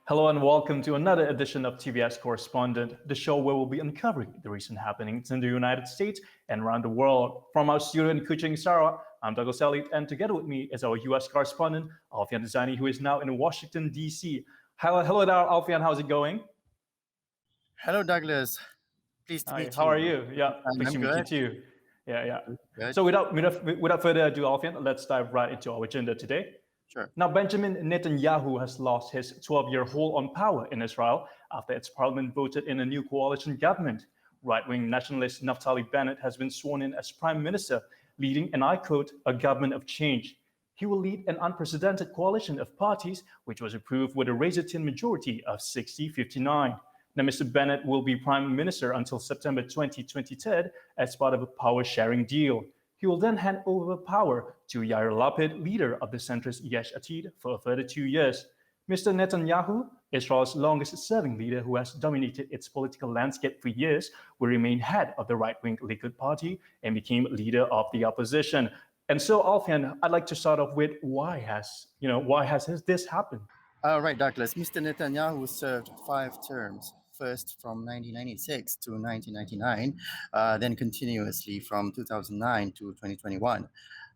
Hello and welcome to another edition of TVS Correspondent, the show where we'll be uncovering the recent happenings in the United States and around the world. From our studio in Kuching, Sarawak, I'm Douglas Elliott, and together with me is our US correspondent, Alfian Designi, who is now in Washington, D.C. Hello there, Alfian. How's it going? Hello, Douglas. Pleased to Hi, meet how you. are you? Yeah, pleased to I'm meet you good. too. Yeah. Good. So without further ado, Alfian, let's dive right into our agenda today. Sure. Now, Benjamin Netanyahu has lost his 12-year hold on power in Israel after its parliament voted in a new coalition government. Right-wing nationalist Naftali Bennett has been sworn in as prime minister, leading, and I quote, a government of change. He will lead an unprecedented coalition of parties, which was approved with a razor-thin majority of 60-59. Now, Mr. Bennett will be prime minister until September 2023 as part of a power-sharing deal. He will then hand over power to Yair Lapid, leader of the centrist Yesh Atid, for a further 2 years. Mr. Netanyahu, Israel's longest-serving leader who has dominated its political landscape for years, will remain head of the right-wing Likud party and became leader of the opposition. And so, Alfian, I'd like to start off with why has this happened? Right, Douglas. Mr. Netanyahu served 5 terms, first from 1996 to 1999, then continuously from 2009 to 2021.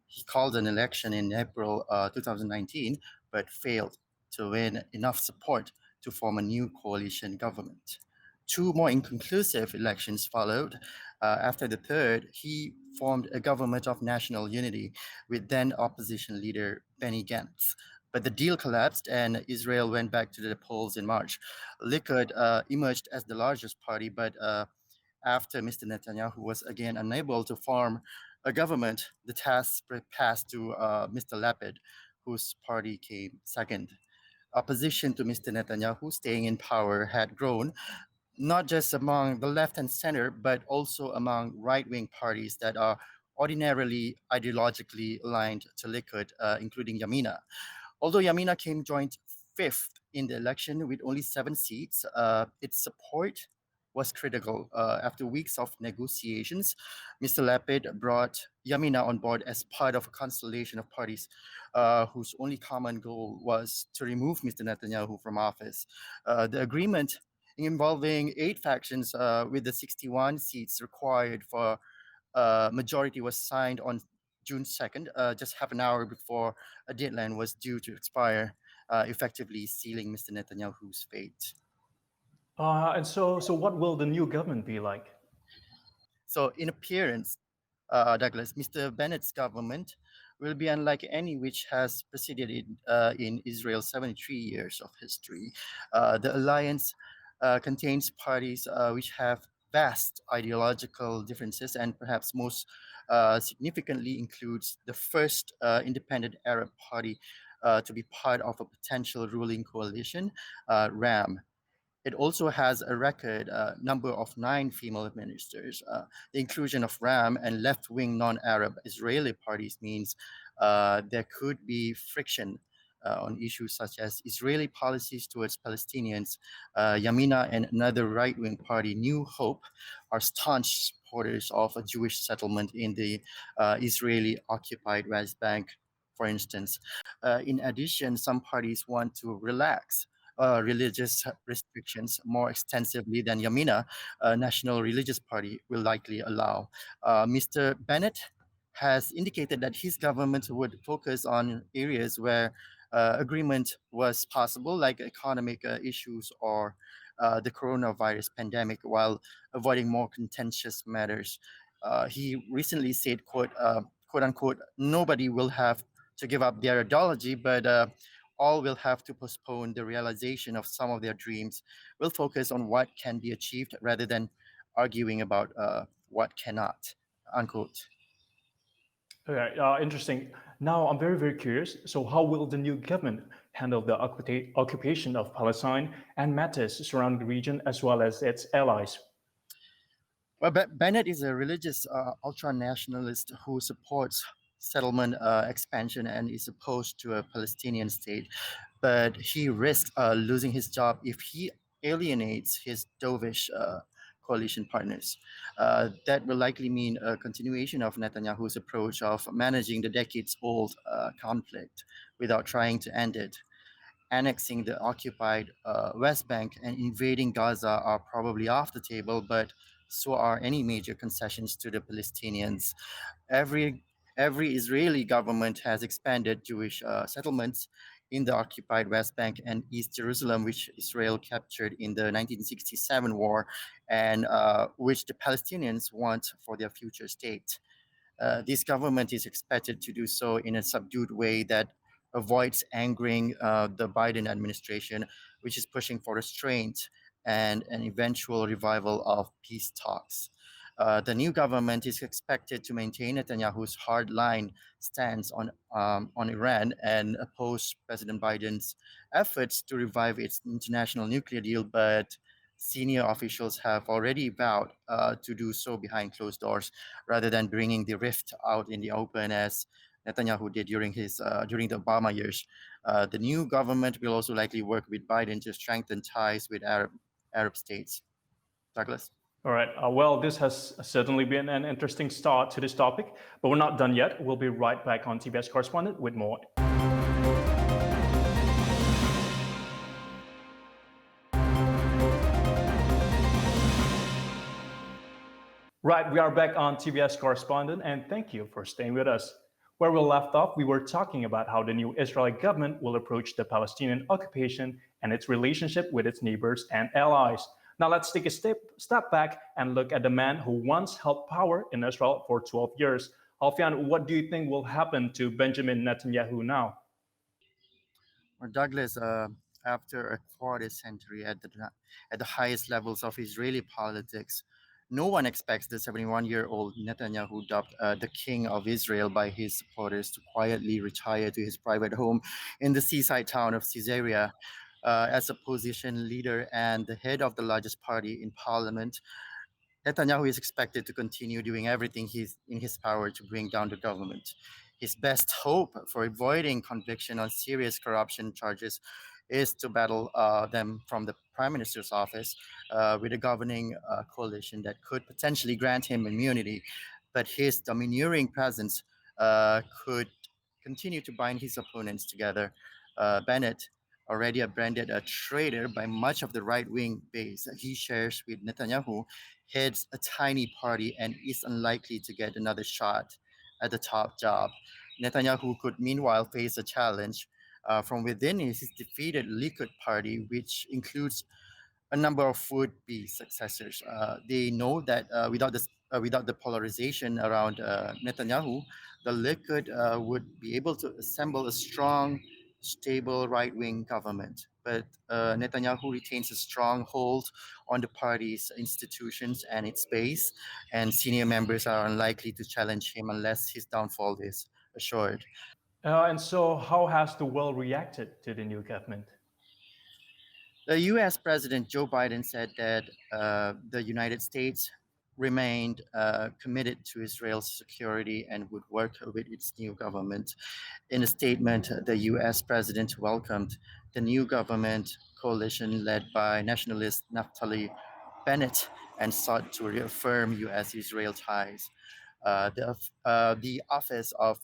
He called an election in April 2019, but failed to win enough support to form a new coalition government. 2 more inconclusive elections followed. After the third, he formed a government of national unity with then opposition leader Benny Gantz. But the deal collapsed and Israel went back to the polls in March. Likud emerged as the largest party, but after Mr. Netanyahu was again unable to form a government, the task passed to Mr. Lapid, whose party came second. Opposition to Mr. Netanyahu staying in power had grown, not just among the left and center, but also among right-wing parties that are ordinarily ideologically aligned to Likud, including Yamina. Although Yamina came joint 5th in the election with only 7 seats, its support was critical. After weeks of negotiations, Mr. Lapid brought Yamina on board as part of a constellation of parties whose only common goal was to remove Mr. Netanyahu from office. The agreement involving 8 factions with the 61 seats required for majority was signed on June 2nd, just half an hour before a deadline was due to expire, effectively sealing Mr. Netanyahu's fate. And so what will the new government be like? So in appearance, Douglas, Mr. Bennett's government will be unlike any which has preceded it in Israel's 73 years of history. The alliance contains parties which have vast ideological differences and perhaps most significantly includes the first independent Arab party to be part of a potential ruling coalition, RAM. It also has a record number of 9 female ministers. The inclusion of RAM and left-wing non-Arab Israeli parties means there could be friction on issues such as Israeli policies towards Palestinians. Yamina and another right-wing party, New Hope, are staunch supporters of a Jewish settlement in the Israeli-occupied West Bank, for instance. In addition, some parties want to relax religious restrictions more extensively than Yamina, a national religious party, will likely allow. Mr. Bennett has indicated that his government would focus on areas where agreement was possible, like economic issues or the coronavirus pandemic, while avoiding more contentious matters. He recently said, quote unquote, nobody will have to give up their ideology, but all will have to postpone the realization of some of their dreams. We'll focus on what can be achieved rather than arguing about what cannot, unquote. Okay, interesting. Now, I'm very curious. So, how will the new government handle the occupation of Palestine and matters surrounding the region as well as its allies? Well, Bennett is a religious ultra-nationalist who supports settlement expansion and is opposed to a Palestinian state. But he risks losing his job if he alienates his dovish coalition partners. That will likely mean a continuation of Netanyahu's approach of managing the decades-old conflict without trying to end it. annexing the occupied West Bank and invading Gaza are probably off the table, but so are any major concessions to the Palestinians. Every every Israeli government has expanded Jewish settlements in the occupied West Bank and East Jerusalem, which Israel captured in the 1967 war, and which the Palestinians want for their future state. This government is expected to do so in a subdued way that avoids angering the Biden administration, which is pushing for restraint and an eventual revival of peace talks. The new government is expected to maintain Netanyahu's hardline stance on Iran and oppose President Biden's efforts to revive its international nuclear deal, but senior officials have already vowed to do so behind closed doors rather than bringing the rift out in the open as Netanyahu did during the Obama years. The new government will also likely work with Biden to strengthen ties with Arab states. Douglas. All right. Well, this has certainly been an interesting start to this topic, but we're not done yet. We'll be right back on TVS Correspondent with more. Right, we are back on TVS Correspondent, and thank you for staying with us. Where we left off, we were talking about how the new Israeli government will approach the Palestinian occupation and its relationship with its neighbors and allies. Now let's take a step back and look at the man who once held power in Israel for 12 years. Alfian, what do you think will happen to Benjamin Netanyahu now? Or Douglas, after a quarter century at the highest levels of Israeli politics, no one expects the 71-year-old Netanyahu, dubbed the King of Israel by his supporters, to quietly retire to his private home in the seaside town of Caesarea. As opposition leader and the head of the largest party in parliament, Netanyahu is expected to continue doing everything he's in his power to bring down the government. His best hope for avoiding conviction on serious corruption charges is to battle them from the prime minister's office with a governing coalition that could potentially grant him immunity. But his domineering presence could continue to bind his opponents together. Bennett, already branded a traitor by much of the right-wing base he shares with Netanyahu, heads a tiny party and is unlikely to get another shot at the top job. Netanyahu could meanwhile face a challenge from within his defeated Likud party, which includes a number of would-be successors. They know that without the polarization around Netanyahu, the Likud would be able to assemble a strong, stable right-wing government. But Netanyahu retains a strong hold on the party's institutions and its base, and senior members are unlikely to challenge him unless his downfall is assured. And so, how has the world reacted to the new government? The US President Joe Biden said that the United States remained committed to Israel's security and would work with its new government. In a statement, the US President welcomed the new government coalition led by nationalist Naftali Bennett and sought to reaffirm US Israel ties. The office of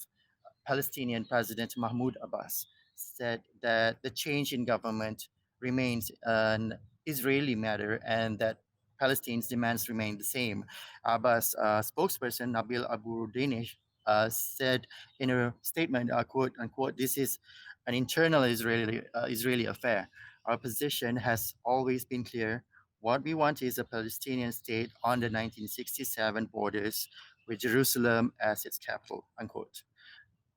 Palestinian President Mahmoud Abbas said that the change in government remains an Israeli matter and that Palestine's demands remain the same. Abbas spokesperson Nabil Abu Danish said in a statement, quote unquote, "This is an internal Israeli affair. Our position has always been clear. What we want is a Palestinian state on the 1967 borders with Jerusalem as its capital," unquote.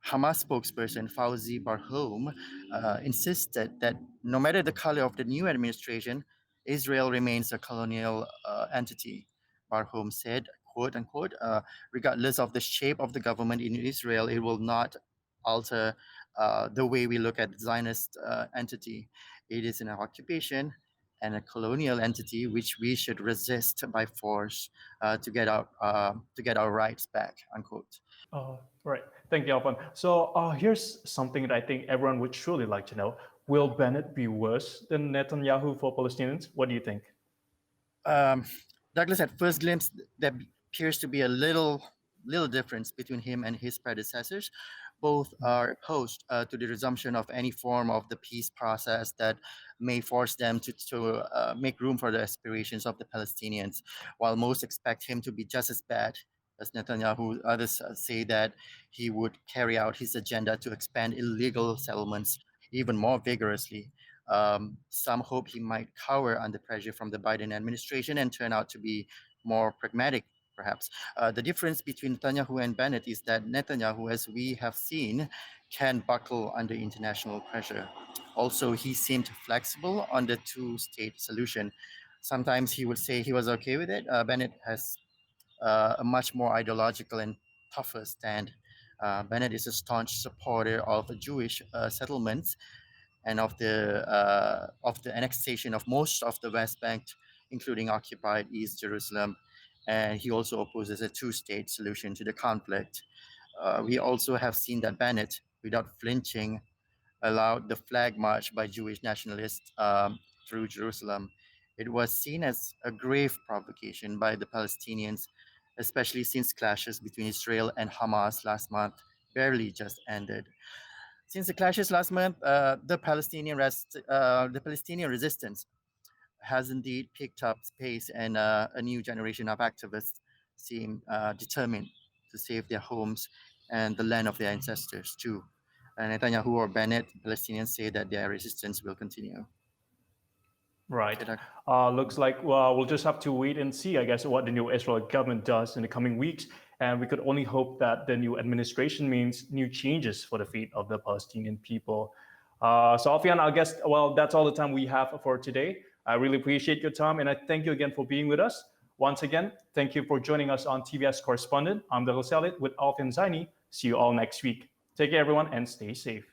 Hamas spokesperson Fauzi Barhoum insisted that no matter the color of the new administration, Israel remains a colonial entity. Barhoum said, quote unquote, regardless of the shape of the government in Israel, it will not alter the way we look at the Zionist entity. It is an occupation and a colonial entity which we should resist by force to get our rights back, unquote. Right. Thank you, Alfian. So here's something that I think everyone would truly like to know. Will Bennett be worse than Netanyahu for Palestinians? What do you think? um, Douglas, at first glimpse, there appears to be a little difference between him and his predecessors, Both are opposed to the resumption of any form of the peace process that may force them to make room for the aspirations of the Palestinians. While most expect him to be just as bad as Netanyahu, others say that he would carry out his agenda to expand illegal settlements even more vigorously. Some hope he might cower under pressure from the Biden administration and turn out to be more pragmatic, perhaps. The difference between Netanyahu and Bennett is that Netanyahu, as we have seen, can buckle under international pressure. Also, he seemed flexible on the two-state solution. Sometimes he would say he was okay with it. Bennett has a much more ideological and tougher stand. Bennett is a staunch supporter of Jewish settlements and of the annexation of most of the West Bank, including occupied East Jerusalem. And he also opposes a two-state solution to the conflict. We also have seen that Bennett, without flinching, allowed the flag march by Jewish nationalists through Jerusalem. It was seen as a grave provocation by the Palestinians, especially since clashes between Israel and Hamas last month barely just ended. Since the clashes last month, the Palestinian resistance has indeed picked up pace, and a new generation of activists seem determined to save their homes and the land of their ancestors too. Netanyahu or Bennett, Palestinians say that their resistance will continue. Right. Sheera. Looks like we'll just have to wait and see, I guess, what the new Israel government does in the coming weeks. And we could only hope that the new administration means new changes for the fate of the Palestinian people. So, Alfian, I guess, well, that's all the time we have for today. I really appreciate your time, and I thank you again for being with us. Once again, thank you for joining us on TVS Correspondent. I'm Dahil Salit with Alfian Zaini. See you all next week. Take care, everyone, and stay safe.